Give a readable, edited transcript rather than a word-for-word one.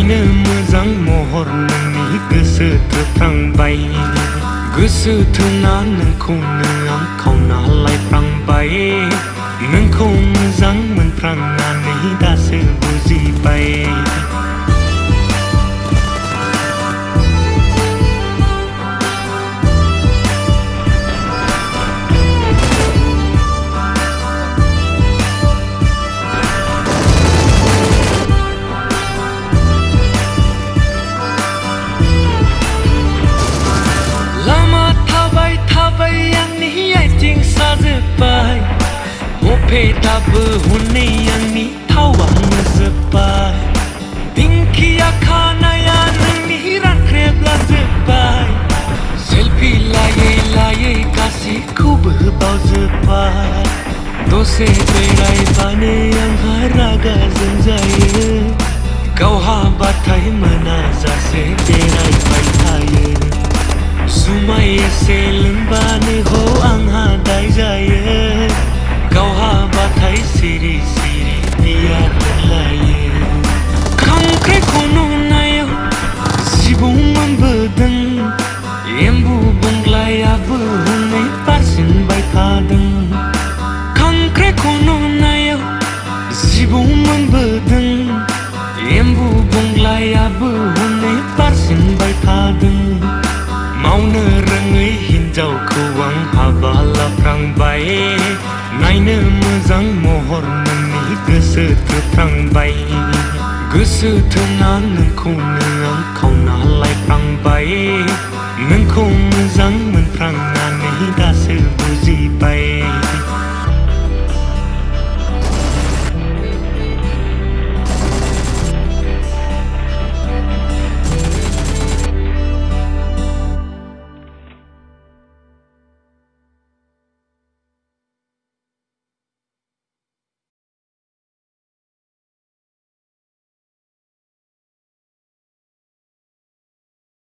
नायनो मोजां महर नोंनि गोसो थोफ्रांबाय गोसो थोना नोंखौनो आं खावना लायफ्रांबाय नोंखौ मोजां मोनफ्रांनानै दासो बुजिबाय Dabu huni ani tawang zepai Dinkia kanaya nani ran krebla zepai Selfie laye kasih ku berbau zepai Dose berai bane yang haraga zenjaya Kau habatai menazase berai baitaya Sumaya selembane ho ang hadai jaya Kau habatai siri-siri biar berlayar Kangkrai kono nayo Sibu membedeng Embu benglayabu Hunai parsin bai kadeng Kangkrai kono nayo Sibu membedeng Embu benglayabu Hunai parsin bai kadeng Mauna rengai hinjauku ang habala prangbai नायनो मोजां महर नोंनि गोसो थोफ्रांबाय गोसो थोना नोंखौनो आं खावना लायफ्रांबाय नोंखौ मोजां मोनफ्रांनानै दासो बुजिबाय